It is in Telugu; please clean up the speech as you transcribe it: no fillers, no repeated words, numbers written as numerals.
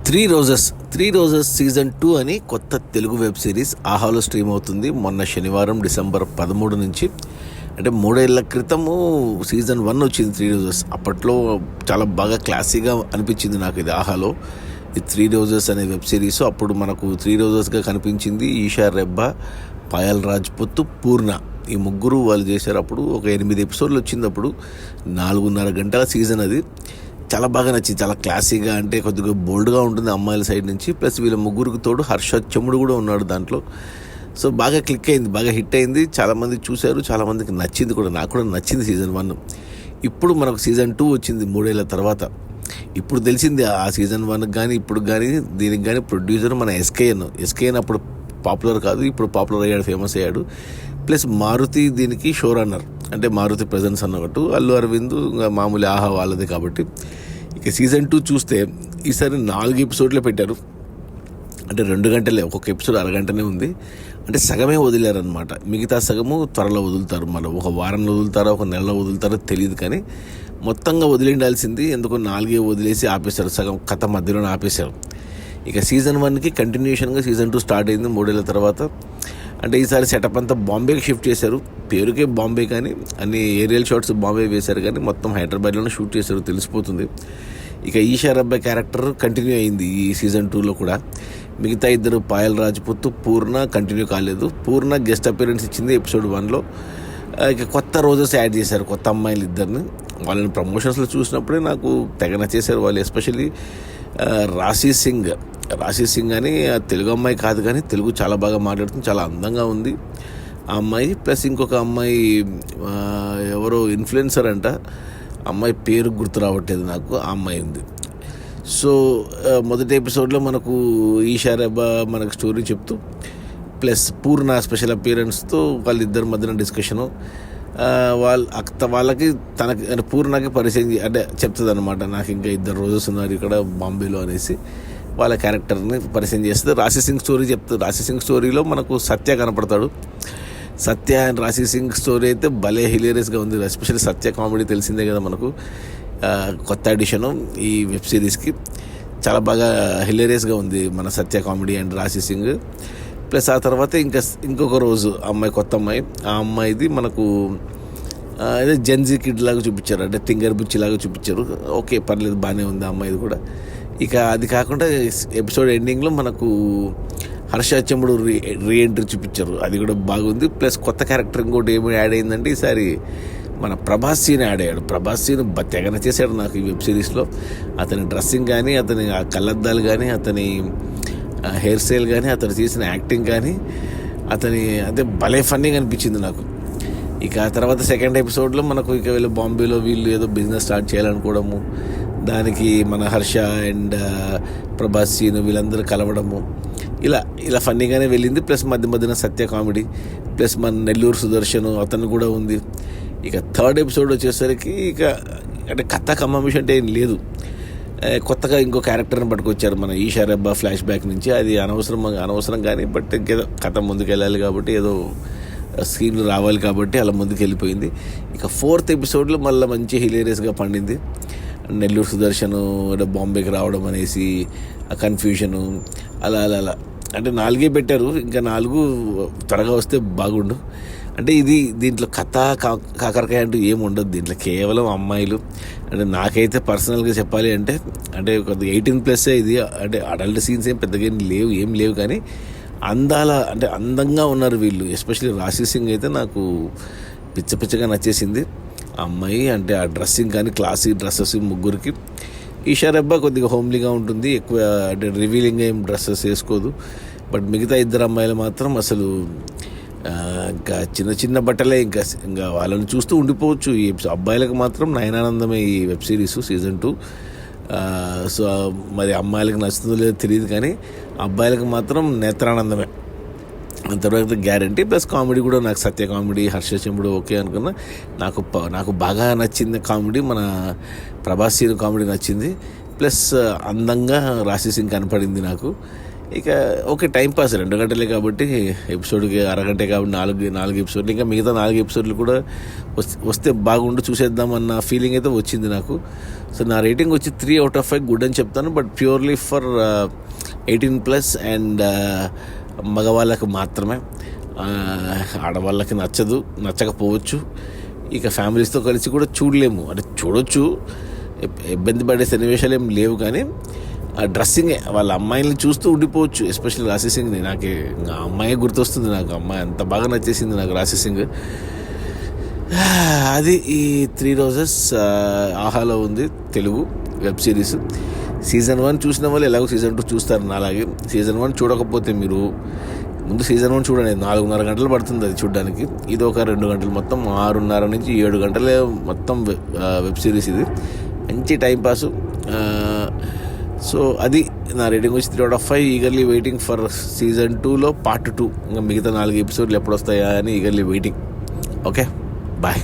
త్రీ రోజెస్ సీజన్ 2 అని కొత్త తెలుగు వెబ్ సిరీస్ ఆహాలో స్ట్రీమ్ అవుతుంది. మొన్న శనివారం డిసెంబర్ 13 నుంచి, అంటే 3 ఏళ్ల క్రితము సీజన్ 1 వచ్చింది 3 రోజెస్. అప్పట్లో చాలా బాగా క్లాసీగా అనిపించింది నాకు ఇది ఆహాలో. ఈ 3 రోజెస్ అనే వెబ్ సిరీస్ అప్పుడు మనకు 3 రోజెస్గా కనిపించింది. ఈషా రెబ్బా, పాయల్ రాజ్పుత్, పూర్ణ, ఈ ముగ్గురు వాళ్ళు చేశారు. అప్పుడు ఒక 8 ఎపిసోడ్లు వచ్చింది. అప్పుడు 4.5 గంటల సీజన్. అది చాలా బాగా నచ్చింది. చాలా క్లాసీగా, అంటే కొద్దిగా బోల్డ్గా ఉంటుంది అమ్మాయిల సైడ్ నుంచి. ప్లస్ వీళ్ళ ముగ్గురికి తోడు హర్ష చెమ్ముడు కూడా ఉన్నాడు దాంట్లో. సో బాగా క్లిక్ అయింది, బాగా హిట్ అయింది. చాలామంది చూశారు, చాలామందికి నచ్చింది కూడా. నాకు కూడా నచ్చింది సీజన్ 1. ఇప్పుడు మనకు సీజన్ 2 వచ్చింది 3 ఏళ్ల తర్వాత. ఇప్పుడు తెలిసింది ఆ సీజన్ 1 కానీ ఇప్పుడు కానీ దీనికి కానీ ప్రొడ్యూసర్ మన ఎస్కేఎన్ అప్పుడు పాపులర్ కాదు, ఇప్పుడు పాపులర్ అయ్యాడు, ఫేమస్ అయ్యాడు. ప్లస్ మారుతి దీనికి షో రన్నర్, అంటే మారుతి ప్రజెన్స్ అన్నట్టు. అల్లు అరవింద్ మామూలు ఆహా వాళ్ళది కాబట్టి. ఇక సీజన్ 2 చూస్తే ఈసారి 4 ఎపిసోడ్లే పెట్టారు. అంటే 2 గంటలే, ఒక్కొక్క ఎపిసోడ్ అరగంటనే ఉంది. అంటే సగమే వదిలేరనమాట. మిగతా సగము త్వరలో వదులుతారు. మనం ఒక వారంలో వదులుతారో ఒక నెలలో వదులుతారో తెలియదు, కానీ మొత్తంగా వదిలిండాల్సింది ఎందుకో 4 వదిలేసి ఆపేశారు. సగం కథ మధ్యలోనే ఆపేశారు. ఇక సీజన్ 1కి కంటిన్యూషన్గా సీజన్ 2 స్టార్ట్ అయింది 3 ఏళ్ల తర్వాత. అంటే ఈసారి సెటప్ అంతా బాంబేకి షిఫ్ట్ చేశారు. పేరుకే బాంబే, కానీ అన్ని ఏరియల్ షాట్స్ బాంబే వేశారు, కానీ మొత్తం హైదరాబాద్లోనే షూట్ చేశారు, తెలిసిపోతుంది. ఇక ఈషా రెబ్బా క్యారెక్టర్ కంటిన్యూ అయింది ఈ సీజన్ 2లో కూడా. మిగతా ఇద్దరు పాయల్ రాజ్పుత్, పూర్ణ కంటిన్యూ కాలేదు. పూర్ణ గెస్ట్ అపీరెన్స్ ఇచ్చింది ఎపిసోడ్ 1లో. ఇక కొత్త రోజెస్ యాడ్ చేశారు, కొత్త అమ్మాయిలు ఇద్దరిని. వాళ్ళని ప్రమోషన్స్లో చూసినప్పుడే నాకు తెగ నచ్చేశారు వాళ్ళు. ఎస్పెషల్లీ రాశి సింగ్ అని తెలుగు అమ్మాయి కాదు, కానీ తెలుగు చాలా బాగా మాట్లాడుతుంది, చాలా అందంగా ఉంది ఆ అమ్మాయి. ప్లస్ ఇంకొక అమ్మాయి ఎవరో ఇన్ఫ్లుయెన్సర్ అంట, అమ్మాయి పేరు గుర్తు రావట్లేదు నాకు, ఆ అమ్మాయి ఉంది. సో మొదటి ఎపిసోడ్లో మనకు ఈషా రెబ్బా మనకు స్టోరీ చెప్తూ, ప్లస్ పూర్ణ స్పెషల్ అపీరెన్స్తో వాళ్ళిద్దరి మధ్యన డిస్కషను. వాళ్ళకి తనకి, అంటే పూర్ణకి పరిచయం, అంటే చెప్తుంది అనమాట, నాకు ఇంకా 2 రోజెస్ ఉన్నారు ఇక్కడ బాంబేలో అనేసి. వాళ్ళ క్యారెక్టర్ని పరిచయం చేస్తుంది. రాశి సింగ్ స్టోరీ చెప్తుంది. రాశి సింగ్ స్టోరీలో మనకు సత్య కనపడతాడు. సత్య అండ్ రాశి సింగ్ స్టోరీ అయితే భలే హిలేరియస్గా ఉంది. ఎస్పెషల్లీ సత్య కామెడీ తెలిసిందే కదా మనకు. కొత్త ఎడిషను ఈ వెబ్ సిరీస్కి చాలా బాగా హిలేరియస్గా ఉంది మన సత్య కామెడీ అండ్ రాశి సింగ్. ప్లస్ ఆ తర్వాత ఇంకొక రోజు అమ్మాయి, కొత్త అమ్మాయి. ఆ అమ్మాయిది మనకు అదే జెన్జీ కిడ్ లాగా చూపించారు, అంటే టింగర్ బుచ్చి లాగా చూపించారు. ఓకే, పర్లేదు, బాగానే ఉంది ఆ అమ్మాయిది కూడా. ఇక అది కాకుండా ఎపిసోడ్ ఎండింగ్లో మనకు హర్ష చెమ్ముడు రీఎంట్రీ చూపించారు, అది కూడా బాగుంది. ప్లస్ కొత్త క్యారెక్టర్ ఇంకోటి ఏమి యాడ్ అయిందంటే ఈసారి మన ప్రభాస్ సీన్ యాడ్ అయ్యాడు. ప్రభాస్ సీన్ తెగన చేశాడు నాకు ఈ వెబ్ సిరీస్లో. అతని డ్రెస్సింగ్ కానీ, అతని ఆ కళ్ళద్దాలు కానీ, అతని హెయిర్ స్టైల్ కానీ, అతను చేసిన యాక్టింగ్ కానీ, అతని అదే భలే ఫన్నీగా అనిపించింది నాకు. ఇక ఆ తర్వాత సెకండ్ ఎపిసోడ్లో మనకు ఇక వీళ్ళు బాంబేలో వీళ్ళు ఏదో బిజినెస్ స్టార్ట్ చేయాలనుకోవడము, దానికి మన హర్ష అండ్ ప్రభాస్ సీను వీళ్ళందరూ కలవడము, ఇలా ఫన్నీగానే వెళ్ళింది. ప్లస్ మధ్యన సత్య కామెడీ, ప్లస్ మన నెల్లూరు సుదర్శన్ అతను కూడా ఉంది. ఇక థర్డ్ ఎపిసోడ్ వచ్చేసరికి ఇక అంటే కథ కమ్మమిషన్ అంటే ఏం లేదు. కొత్తగా ఇంకో క్యారెక్టర్ని పట్టుకొచ్చారు మన ఈషా రెబ్బా ఫ్లాష్ బ్యాక్ నుంచి. అది అనవసరం కానీ, బట్ ఇంకేదో కథ ముందుకు వెళ్ళాలి కాబట్టి, ఏదో స్క్రీన్లు రావాలి కాబట్టి అలా ముందుకు వెళ్ళిపోయింది. ఇక ఫోర్త్ ఎపిసోడ్లో మళ్ళీ మంచి హిలేరియస్గా పండింది. నెల్లూరు సుదర్శన్ బాంబేకి రావడం అనేసి ఆ కన్ఫ్యూషను, అలా అంటే 4 పెట్టారు. ఇంకా 4 త్వరగా వస్తే బాగుండు. అంటే దీంట్లో కథ కాకరకాయ అంటూ ఏమి ఉండదు దీంట్లో, కేవలం అమ్మాయిలు. అంటే నాకైతే పర్సనల్గా చెప్పాలి అంటే కొద్దిగా 18+ ఇది. అంటే అడల్ట్ సీన్స్ పెద్దగా ఏం లేవు, కానీ అందంగా ఉన్నారు వీళ్ళు. ఎస్పెషల్లీ రాశి సింగ్ అయితే నాకు పిచ్చగా నచ్చేసింది ఆ అమ్మాయి. అంటే ఆ డ్రెస్సింగ్ కానీ, క్లాసీ డ్రెస్సెస్ ముగ్గురికి. ఈషా రెబ్బా కొద్దిగా హోమ్లీగా ఉంటుంది, ఎక్కువ అంటే రివీలింగ్ ఏం డ్రెస్సెస్ వేసుకోదు. బట్ మిగతా 2 అమ్మాయిలు మాత్రం అసలు ఇంకా చిన్న బట్టలే, ఇంకా వాళ్ళని చూస్తూ ఉండిపోవచ్చు. ఈ అబ్బాయిలకు మాత్రం నయనానందమే ఈ వెబ్ సిరీస్ సీజన్ 2. సో మరి అమ్మాయిలకు నచ్చుతుందో లేదో తెలియదు, కానీ అబ్బాయిలకు మాత్రం నేత్రానందమే అంతవరకు గ్యారంటీ. ప్లస్ కామెడీ కూడా నాకు సత్య కామెడీ, హర్ష చెంబుడు ఓకే అనుకున్నా. నాకు బాగా నచ్చింది కామెడీ మన ప్రభాస్ సీన్ కామెడీ నచ్చింది. ప్లస్ అందంగా రాశి సింగ్ కనపడింది నాకు. ఇక ఓకే టైం పాస్ 2 గంటలే కాబట్టి ఎపిసోడ్కి అరగంటే కాబట్టి నాలుగు ఎపిసోడ్లు, ఇంకా మిగతా 4 ఎపిసోడ్లు కూడా వస్తే బాగుండు చూసేద్దామన్న ఫీలింగ్ అయితే వచ్చింది నాకు. సో నా రేటింగ్ వచ్చి 3/5 గుడ్ అని చెప్తాను, బట్ ప్యూర్లీ ఫర్ 18+ అండ్ మగవాళ్ళకి మాత్రమే. ఆడవాళ్ళకి నచ్చకపోవచ్చు. ఇక ఫ్యామిలీస్తో కలిసి కూడా చూడలేము, అంటే చూడొచ్చు, ఇబ్బంది పడే సన్నివేశాలు ఏం లేవు. కానీ ఆ డ్రెస్సింగే వాళ్ళ అమ్మాయిని చూస్తూ ఉండిపోవచ్చు, ఎస్పెషల్లీ రాశి సింగ్ని. నాకు ఆ అమ్మాయి గుర్తొస్తుంది, నాకు అమ్మాయి అంత బాగా నచ్చేసింది నాకు రాశి సింగ్. అది ఈ 3 రోజెస్ ఆహాలో ఉంది తెలుగు వెబ్ సిరీస్. సీజన్ 1 చూసిన వాళ్ళు ఎలాగో సీజన్ 2 చూస్తారు. అలాగే సీజన్ 1 చూడకపోతే మీరు ముందు సీజన్ 1 చూడండి. 4.5 గంటలు పడుతుంది అది చూడడానికి. ఇది ఒక 2 గంటలు, మొత్తం 6.5 నుంచి 7 గంటలే మొత్తం వెబ్ సిరీస్. ఇది మంచి టైంపాసు. సో అది నా రేటింగ్ వచ్చి 3/5. ఈగర్లీ వెయిటింగ్ ఫర్ సీజన్ 2లో పార్ట్ 2. ఇంకా మిగతా 4 ఎపిసోడ్లు ఎప్పుడు వస్తాయా అని ఈగర్లీ వెయిటింగ్. Okay, bye.